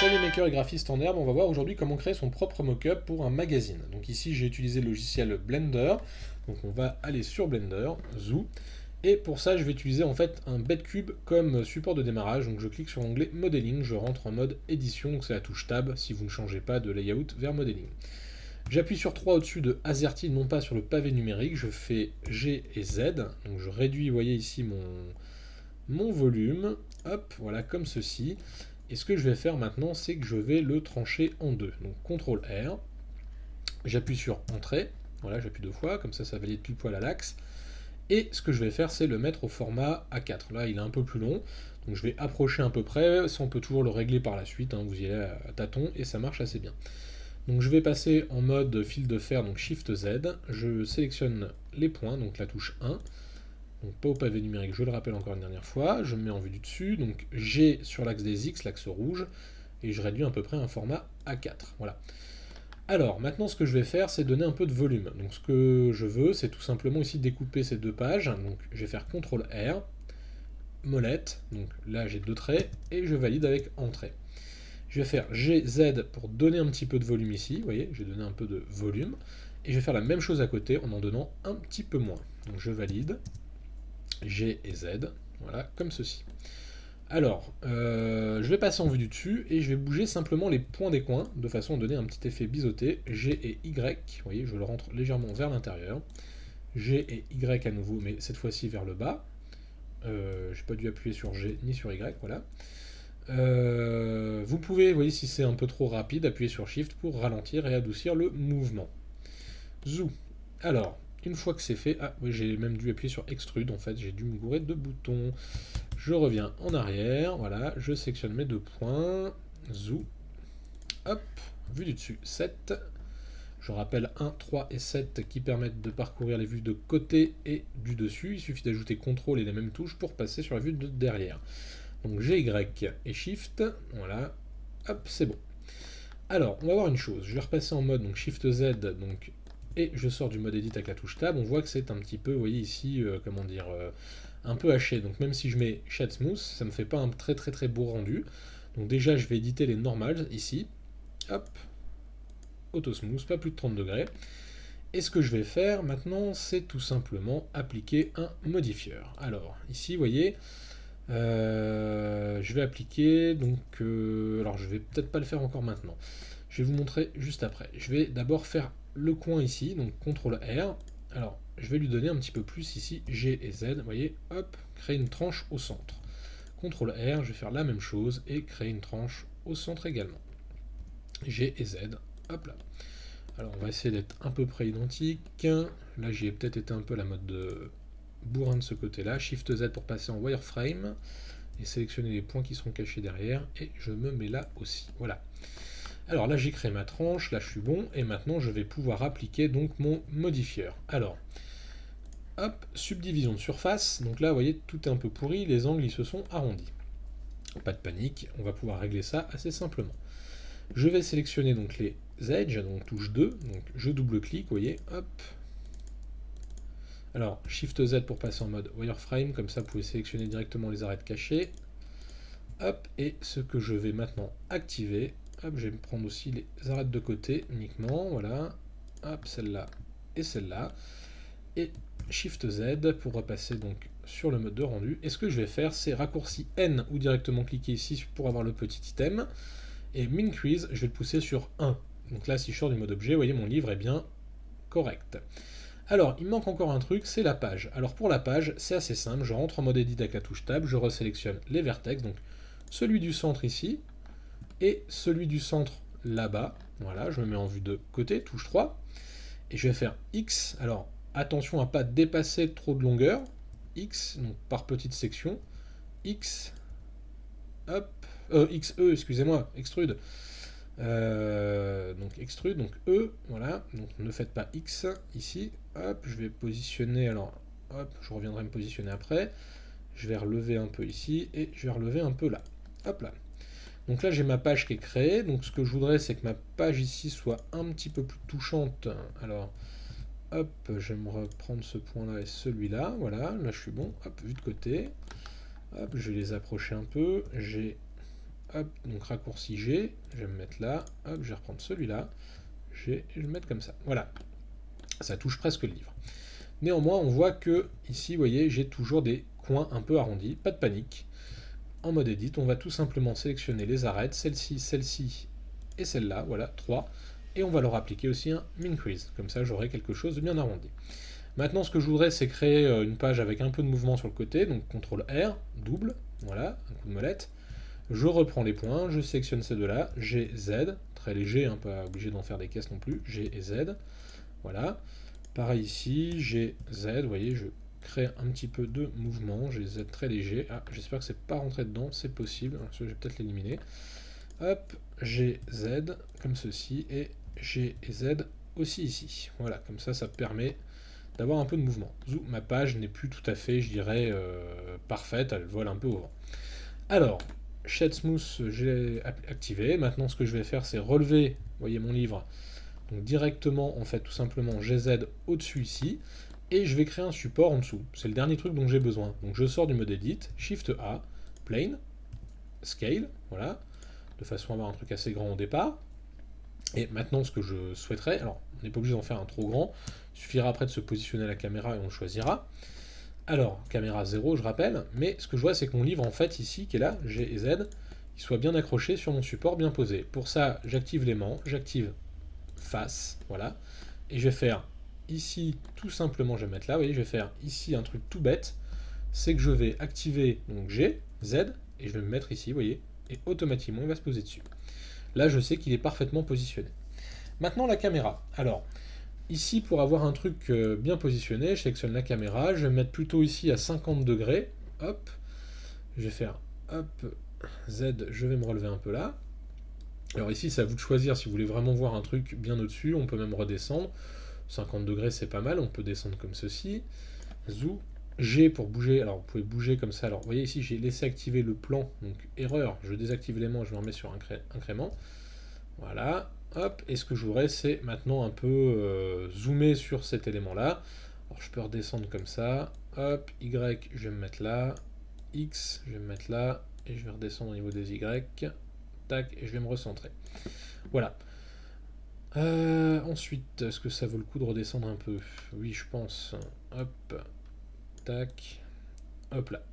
Salut makers et graphistes en herbe, on va voir aujourd'hui comment créer son propre mockup pour un magazine. Donc ici j'ai utilisé le logiciel Blender, donc on va aller sur Blender, Zoo, et pour ça je vais utiliser en fait un bedcube comme support de démarrage, donc je clique sur l'onglet Modeling, je rentre en mode édition, donc c'est la touche Tab si vous ne changez pas de layout vers Modeling. J'appuie sur 3 au-dessus de AZERTY, non pas sur le pavé numérique, je fais G et Z, donc je réduis, vous voyez ici mon volume, hop, voilà comme ceci. Et ce que je vais faire maintenant, c'est que je vais le trancher en deux. Donc CTRL R, j'appuie sur Entrée, voilà, j'appuie deux fois, comme ça valide pile poil à l'axe. Et ce que je vais faire, c'est le mettre au format A4. Là, il est un peu plus long, donc je vais approcher à peu près, ça on peut toujours le régler par la suite, hein, vous y allez à tâtons, et ça marche assez bien. Donc je vais passer en mode fil de fer, donc Shift Z, je sélectionne les points, donc la touche 1, donc pas au pavé numérique, je le rappelle encore une dernière fois, je me mets en vue du dessus, donc G sur l'axe des X, l'axe rouge, et je réduis à peu près un format A4. Voilà. Alors, maintenant ce que je vais faire, c'est donner un peu de volume. Donc ce que je veux, c'est tout simplement ici découper ces deux pages. Donc je vais faire CTRL R, molette, donc là j'ai deux traits, et je valide avec Entrée. Je vais faire GZ pour donner un petit peu de volume ici, vous voyez, j'ai donné un peu de volume, et je vais faire la même chose à côté en donnant un petit peu moins. Donc je valide, G et Z, voilà, comme ceci. Alors, je vais passer en vue du dessus et je vais bouger simplement les points des coins de façon à donner un petit effet biseauté. G et Y, vous voyez, je le rentre légèrement vers l'intérieur. G et Y à nouveau, mais cette fois-ci vers le bas. J'ai pas dû appuyer sur G ni sur Y, voilà. Vous pouvez, vous voyez, si c'est un peu trop rapide, appuyer sur Shift pour ralentir et adoucir le mouvement. Zoo. Alors, une fois que c'est fait, ah oui, j'ai même dû appuyer sur Extrude, en fait, j'ai dû me gourer de boutons. Je reviens en arrière, voilà, je sélectionne mes deux points, Zoo, hop, vue du dessus, 7. Je rappelle 1, 3 et 7 qui permettent de parcourir les vues de côté et du dessus. Il suffit d'ajouter CTRL et les mêmes touches pour passer sur la vue de derrière. Donc GY et Shift, voilà, hop, c'est bon. Alors, on va voir une chose, je vais repasser en mode donc Shift Z, donc, et je sors du mode Edit avec la touche Tab. On voit que c'est un petit peu, vous voyez ici, comment dire, un peu haché. Donc même si je mets Shade Smooth, ça ne me fait pas un très beau rendu. Donc déjà, je vais éditer les normals ici. Hop, Auto Smooth, pas plus de 30 degrés. Et ce que je vais faire maintenant, c'est tout simplement appliquer un modifieur. Alors ici, vous voyez, je vais appliquer, donc, alors je vais peut-être pas le faire encore maintenant. Je vais vous montrer juste après. Je vais d'abord faire le coin ici, donc CTRL R. Alors, je vais lui donner un petit peu plus ici, G et Z, vous voyez, hop, créer une tranche au centre. CTRL R, je vais faire la même chose et créer une tranche au centre également. G et Z, hop là. Alors, on va essayer d'être à peu près identique. Là, j'y ai peut-être été un peu la mode de bourrin de ce côté-là. Shift Z pour passer en wireframe et sélectionner les points qui seront cachés derrière. Et je me mets là aussi. Voilà. Alors là j'ai créé ma tranche, là je suis bon, et maintenant je vais pouvoir appliquer donc mon modifieur. Alors, hop, subdivision de surface, donc là vous voyez tout est un peu pourri, les angles ils se sont arrondis. Pas de panique, on va pouvoir régler ça assez simplement. Je vais sélectionner donc les edges, donc touche 2, donc je double-clique, vous voyez, hop. Alors, Shift Z pour passer en mode wireframe, comme ça vous pouvez sélectionner directement les arêtes cachées. Hop, et ce que je vais maintenant activer, hop, je vais me prendre aussi les arêtes de côté uniquement, voilà, hop, celle-là et celle-là, et Shift Z pour repasser donc sur le mode de rendu. Et ce que je vais faire, c'est raccourci N ou directement cliquer ici pour avoir le petit item, et Increase, je vais le pousser sur 1. Donc là, si je sors du mode objet, vous voyez, mon livre est bien correct. Alors, il me manque encore un truc, c'est la page. Alors pour la page, c'est assez simple, je rentre en mode Edit avec la touche Tab, je resélectionne les vertex, donc celui du centre ici, et celui du centre là-bas. Voilà, je me mets en vue de côté, touche 3, et je vais faire X. Alors, attention à ne pas dépasser trop de longueur. X, donc par petite section. X, hop, XE, excusez-moi, extrude. Donc extrude, donc E, voilà, donc ne faites pas X ici, hop, je vais positionner, alors, hop, je reviendrai me positionner après, je vais relever un peu ici, et je vais relever un peu là, hop là. Donc là j'ai ma page qui est créée, donc ce que je voudrais c'est que ma page ici soit un petit peu plus touchante, alors, hop, je vais me reprendre ce point là et celui-là, voilà, là je suis bon, hop, vue de côté, hop, je vais les approcher un peu, j'ai hop, donc raccourci G, je vais me mettre là, hop, je vais reprendre celui-là, je vais le mettre comme ça. Voilà, ça touche presque le livre. Néanmoins, on voit que ici, vous voyez, j'ai toujours des coins un peu arrondis, pas de panique. En mode edit, on va tout simplement sélectionner les arêtes, celle-ci et celle-là, voilà, 3, et on va leur appliquer aussi un min crease, comme ça j'aurai quelque chose de bien arrondi. Maintenant, ce que je voudrais, c'est créer une page avec un peu de mouvement sur le côté, donc CTRL R, double, voilà, un coup de molette. Je reprends les points, je sélectionne ces deux-là, G, Z, très léger, hein, pas obligé d'en faire des caisses non plus, G et Z, voilà. Pareil ici, G, Z, vous voyez, je crée un petit peu de mouvement, G, Z très léger. Ah, j'espère que c'est pas rentré dedans, c'est possible, alors, je vais peut-être l'éliminer. Hop, G, Z, comme ceci, et G et Z aussi ici. Voilà, comme ça permet d'avoir un peu de mouvement. Zou, ma page n'est plus tout à fait, je dirais, parfaite, elle vole un peu au vent. Alors, Shade Smooth, j'ai activé. Maintenant, ce que je vais faire, c'est relever, vous voyez mon livre, donc directement, en fait, tout simplement GZ au-dessus ici, et je vais créer un support en dessous. C'est le dernier truc dont j'ai besoin. Donc je sors du mode Edit, Shift A, Plane, Scale, voilà, de façon à avoir un truc assez grand au départ. Et maintenant, ce que je souhaiterais, alors on n'est pas obligé d'en faire un trop grand, il suffira après de se positionner à la caméra et on le choisira. Alors, caméra 0, je rappelle, mais ce que je vois, c'est que mon livre, en fait, ici, qui est là, G et Z, il soit bien accroché sur mon support, bien posé. Pour ça, j'active l'aimant, j'active face, voilà, et je vais faire ici, tout simplement, je vais mettre là, vous voyez, je vais faire ici un truc tout bête, c'est que je vais activer donc G, Z, et je vais me mettre ici, vous voyez, et automatiquement, il va se poser dessus. Là, je sais qu'il est parfaitement positionné. Maintenant, la caméra. Alors, ici, pour avoir un truc bien positionné, je sélectionne la caméra, je vais me mettre plutôt ici à 50 degrés, hop, je vais faire, hop, Z, je vais me relever un peu là. Alors ici, c'est à vous de choisir si vous voulez vraiment voir un truc bien au-dessus, on peut même redescendre. 50 degrés, c'est pas mal, on peut descendre comme ceci. Zou, G pour bouger, alors vous pouvez bouger comme ça. Alors vous voyez ici, j'ai laissé activer le plan, donc erreur, je désactive l'aimant, je me remets sur incrément. Voilà, hop, et ce que je voudrais, c'est maintenant un peu zoomer sur cet élément-là. Alors je peux redescendre comme ça, hop, Y, je vais me mettre là, X, je vais me mettre là, et je vais redescendre au niveau des Y, tac, et je vais me recentrer. Voilà. Ensuite, est-ce que ça vaut le coup de redescendre un peu? Oui, je pense. Hop, tac, hop là.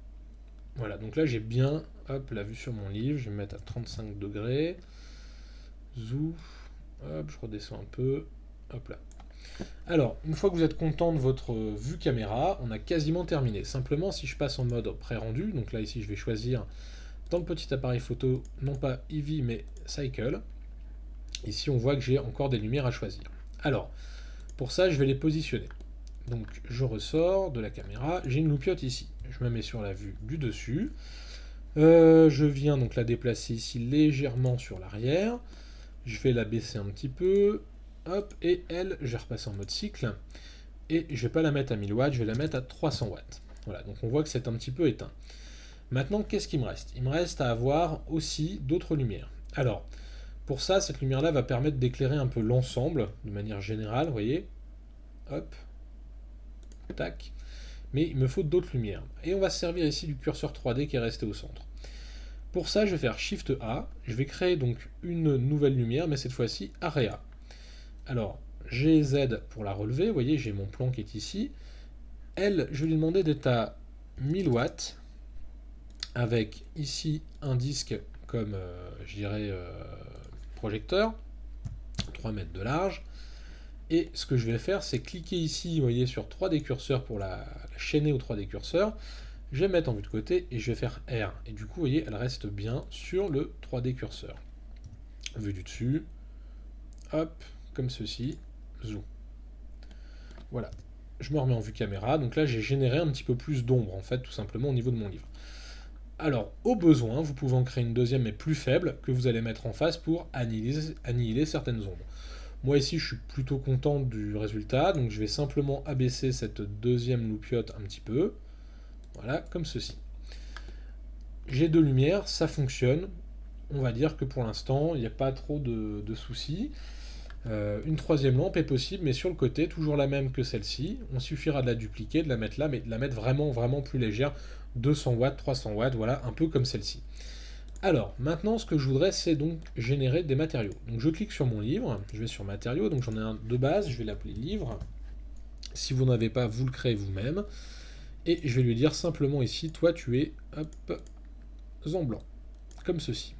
Voilà, donc là j'ai bien, hop, la vue sur mon livre, je vais me mettre à 35 degrés. Zou, hop, je redescends un peu, hop là. Alors, une fois que vous êtes content de votre vue caméra, on a quasiment terminé. Simplement, si je passe en mode pré-rendu, donc là ici je vais choisir dans le petit appareil photo, non pas Eevee mais Cycle. Ici on voit que j'ai encore des lumières à choisir. Alors, pour ça je vais les positionner. Donc je ressors de la caméra, j'ai une loupiote ici. Je me mets sur la vue du dessus. Je viens donc la déplacer ici légèrement sur l'arrière. Je vais la baisser un petit peu. Hop, et elle, je vais repasser en mode cycle. Et je ne vais pas la mettre à 1000 watts, je vais la mettre à 300 watts. Voilà, donc on voit que c'est un petit peu éteint. Maintenant, qu'est-ce qu'il me reste? Il me reste à avoir aussi d'autres lumières. Alors, pour ça, cette lumière-là va permettre d'éclairer un peu l'ensemble, de manière générale, vous voyez. Hop, tac. Mais il me faut d'autres lumières. Et on va se servir ici du curseur 3D qui est resté au centre. Pour ça, je vais faire Shift A, je vais créer donc une nouvelle lumière, mais cette fois-ci Area. Alors, GZ pour la relever, vous voyez, j'ai mon plan qui est ici. Elle, je vais lui demander d'être à 1000 watts, avec ici un disque comme, je dirais, projecteur, 3 mètres de large. Et ce que je vais faire, c'est cliquer ici, vous voyez, sur 3D curseurs pour la chaîner au 3D curseur. Je vais mettre en vue de côté et je vais faire R. Et du coup, vous voyez, elle reste bien sur le 3D curseur. Vue du dessus, hop, comme ceci, zoom. Voilà, je me remets en vue caméra. Donc là, j'ai généré un petit peu plus d'ombre, en fait, tout simplement au niveau de mon livre. Alors, au besoin, vous pouvez en créer une deuxième, mais plus faible, que vous allez mettre en face pour annihiler certaines ombres. Moi ici, je suis plutôt content du résultat, donc je vais simplement abaisser cette deuxième loupiote un petit peu. Voilà, comme ceci. J'ai deux lumières, ça fonctionne. On va dire que pour l'instant, il n'y a pas trop de soucis. Une troisième lampe est possible, mais sur le côté, toujours la même que celle-ci. On suffira de la dupliquer, de la mettre là, mais de la mettre vraiment, vraiment plus légère. 200 watts, 300 watts, voilà, un peu comme celle-ci. Alors, maintenant, ce que je voudrais, c'est donc générer des matériaux. Donc, je clique sur mon livre, je vais sur matériaux, donc j'en ai un de base, je vais l'appeler livre. Si vous n'en avez pas, vous le créez vous-même. Et je vais lui dire simplement ici, toi, tu es, hop, en blanc, comme ceci.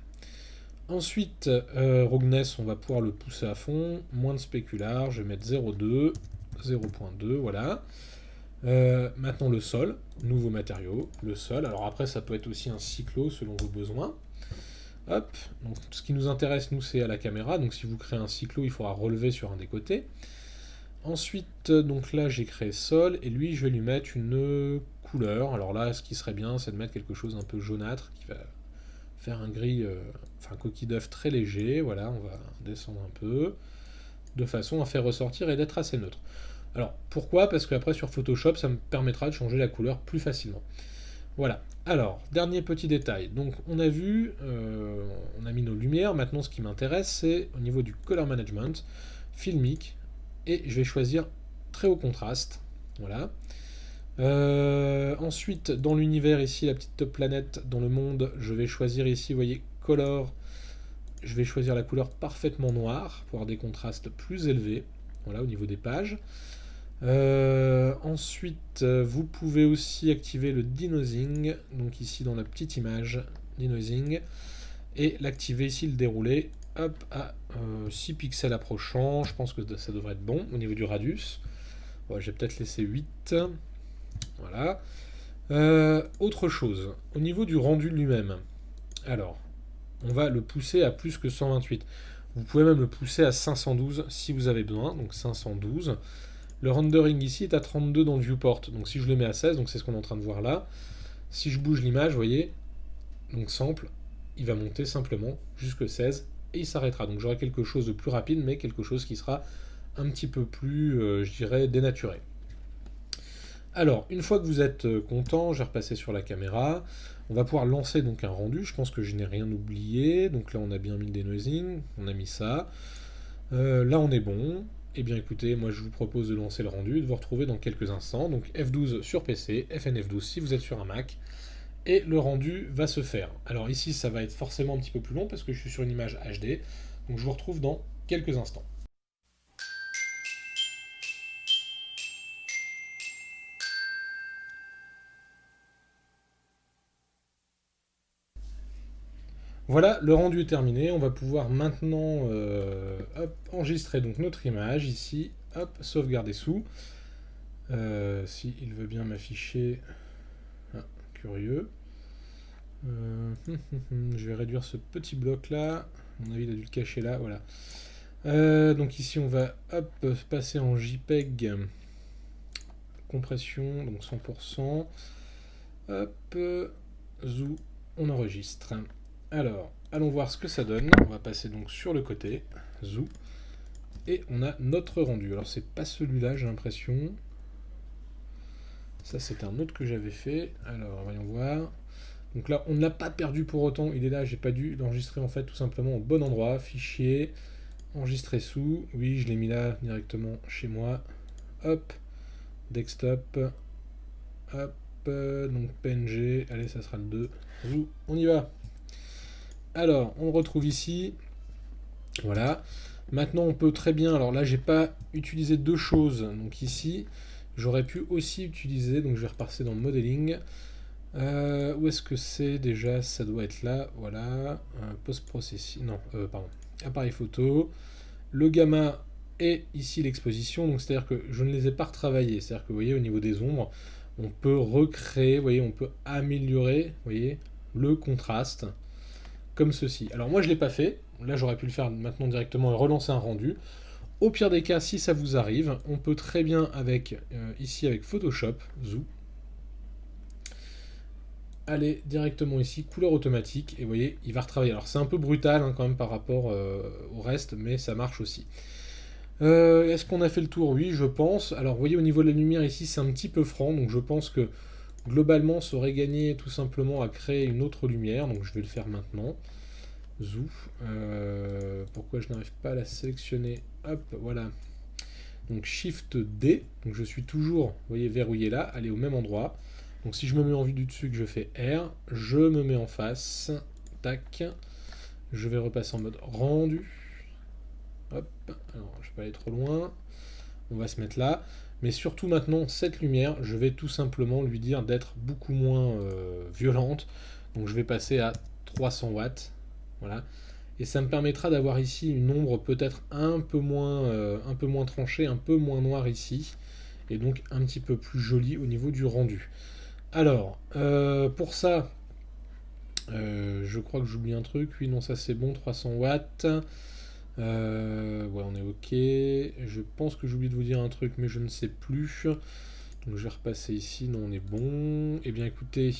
Ensuite, Rogness, on va pouvoir le pousser à fond, moins de spécular, je vais mettre 0,2, 0,2, voilà. Maintenant le sol, nouveau matériau, le sol. Alors après, ça peut être aussi un cyclo selon vos besoins. Hop, donc ce qui nous intéresse, nous, c'est à la caméra. Donc si vous créez un cyclo, il faudra relever sur un des côtés. Ensuite, donc là, j'ai créé sol, et lui, je vais lui mettre une couleur. Alors là, ce qui serait bien, c'est de mettre quelque chose un peu jaunâtre, qui va faire un gris, enfin coquille d'œuf très léger. Voilà, on va descendre un peu, de façon à faire ressortir et d'être assez neutre. Alors, pourquoi? Parce qu'après, sur Photoshop, ça me permettra de changer la couleur plus facilement. Voilà. Alors, dernier petit détail. Donc, on a vu, on a mis nos lumières. Maintenant, ce qui m'intéresse, c'est au niveau du color management, filmique, et je vais choisir très haut contraste. Voilà. Ensuite, dans l'univers, ici, la petite planète dans le monde, je vais choisir ici, vous voyez, color. Je vais choisir la couleur parfaitement noire pour avoir des contrastes plus élevés. Voilà, au niveau des pages. Ensuite, vous pouvez aussi activer le denoising, donc ici dans la petite image, denoising, et l'activer ici, le dérouler, hop, à 6 pixels approchant. Je pense que ça devrait être bon au niveau du radius. Bon, j'ai peut-être laissé 8. Voilà. Autre chose, au niveau du rendu lui-même, alors, on va le pousser à plus que 128. Vous pouvez même le pousser à 512 si vous avez besoin, donc 512. Le rendering ici est à 32 dans le viewport, donc si je le mets à 16, donc c'est ce qu'on est en train de voir là, si je bouge l'image, vous voyez, donc sample, il va monter simplement jusque 16 et il s'arrêtera. Donc j'aurai quelque chose de plus rapide, mais quelque chose qui sera un petit peu plus, je dirais, dénaturé. Alors, une fois que vous êtes content, je vais repasser sur la caméra. On va pouvoir lancer donc un rendu. Je pense que je n'ai rien oublié. Donc là, on a bien mis le denoising, on a mis ça. Là, on est bon. Eh bien, écoutez, moi, je vous propose de lancer le rendu et de vous retrouver dans quelques instants. Donc F12 sur PC, FNF12 si vous êtes sur un Mac. Et le rendu va se faire. Alors ici, ça va être forcément un petit peu plus long parce que je suis sur une image HD. Donc je vous retrouve dans quelques instants. Voilà, le rendu est terminé. On va pouvoir maintenant hop, enregistrer donc notre image ici. Hop, sauvegarder sous. Si il veut bien m'afficher. Ah, curieux. Je vais réduire ce petit bloc là. À mon avis, il a dû le cacher là. Voilà. Donc ici, on va hop, passer en JPEG. Compression, donc 100%. Hop, zoom, on enregistre. Alors, allons voir ce que ça donne. On va passer donc sur le côté, zoom, et on a notre rendu. Alors c'est pas celui-là, j'ai l'impression. Ça c'est un autre que j'avais fait. Alors voyons voir. Donc là, on ne l'a pas perdu pour autant. Il est là, j'ai pas dû l'enregistrer en fait tout simplement au bon endroit. Fichier, enregistrer sous. Oui, je l'ai mis là directement chez moi. Hop, desktop. Hop, donc PNG. Allez, ça sera le 2. Zoom, on y va. Alors, on le retrouve ici. Voilà. Maintenant, on peut très bien... Alors là, j'ai pas utilisé deux choses. Donc ici, j'aurais pu aussi utiliser... Donc je vais repasser dans Modeling. Où est-ce que c'est déjà? Ça doit être là. Voilà. Post-processing... Non, pardon. Appareil photo. Le gamma et ici l'exposition. Donc c'est-à-dire que je ne les ai pas retravaillés. C'est-à-dire que vous voyez, au niveau des ombres, on peut recréer, vous voyez, on peut améliorer, vous voyez, le contraste. Comme ceci. Alors moi je ne l'ai pas fait, là j'aurais pu le faire maintenant directement et relancer un rendu. Au pire des cas, si ça vous arrive, on peut très bien avec ici avec Photoshop, Zoom, aller directement ici, couleur automatique, et vous voyez, il va retravailler. Alors c'est un peu brutal hein, quand même par rapport au reste, mais ça marche aussi. Est-ce qu'on a fait le tour? Oui, je pense. Alors vous voyez au niveau de la lumière ici, c'est un petit peu franc, donc je pense que globalement, ça aurait gagné tout simplement à créer une autre lumière, donc je vais le faire maintenant. Zoom. Pourquoi je n'arrive pas à la sélectionner? Hop, voilà. Donc Shift D, donc je suis toujours, vous voyez, verrouillé là, aller au même endroit. Donc si je me mets en vue du dessus que je fais R, je me mets en face, tac. Je vais repasser en mode rendu. Hop, alors je vais pas aller trop loin. On va se mettre là. Mais surtout maintenant, cette lumière, je vais tout simplement lui dire d'être beaucoup moins violente. Donc je vais passer à 300 watts. Voilà. Et ça me permettra d'avoir ici une ombre peut-être un peu moins tranchée, un peu moins noire ici. Et donc un petit peu plus jolie au niveau du rendu. Alors, pour ça, je crois que j'oublie un truc. Oui, non, ça c'est bon, 300 watts. Ouais, on est ok. Je pense que j'ai oublié de vous dire un truc, mais je ne sais plus. Donc je vais repasser ici. Non, on est bon. Eh bien, écoutez,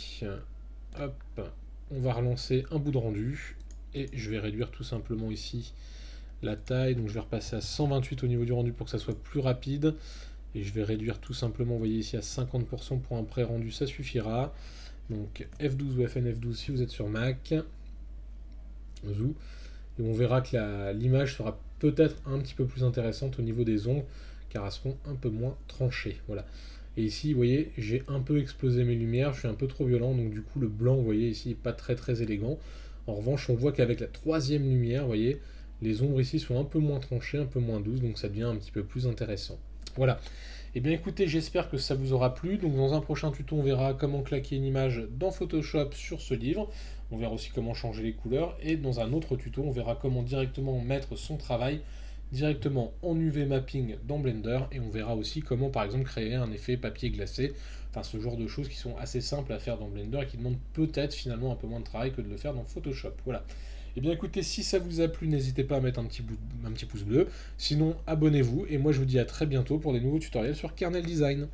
hop, on va relancer un bout de rendu. Et je vais réduire tout simplement ici la taille. Donc je vais repasser à 128 au niveau du rendu pour que ça soit plus rapide. Et je vais réduire tout simplement, vous voyez ici, à 50% pour un pré-rendu, ça suffira. Donc F12 ou FNF12 si vous êtes sur Mac. Zou. Et on verra que l'image sera peut-être un petit peu plus intéressante au niveau des ombres, car elles seront un peu moins tranchées. Voilà. Et ici, vous voyez, j'ai un peu explosé mes lumières, je suis un peu trop violent, donc du coup le blanc, vous voyez ici, n'est pas très très élégant. En revanche, on voit qu'avec la troisième lumière, vous voyez, les ombres ici sont un peu moins tranchées, un peu moins douces, donc ça devient un petit peu plus intéressant. Voilà. Et bien écoutez, j'espère que ça vous aura plu. Donc dans un prochain tuto, on verra comment claquer une image dans Photoshop sur ce livre. On verra aussi comment changer les couleurs. Et dans un autre tuto, on verra comment directement mettre son travail directement en UV mapping dans Blender. Et on verra aussi comment par exemple créer un effet papier glacé. Enfin ce genre de choses qui sont assez simples à faire dans Blender et qui demandent peut-être finalement un peu moins de travail que de le faire dans Photoshop. Voilà. Et bien écoutez, si ça vous a plu, n'hésitez pas à mettre un petit pouce bleu. Sinon, abonnez-vous. Et moi, je vous dis à très bientôt pour des nouveaux tutoriels sur Kernel Design.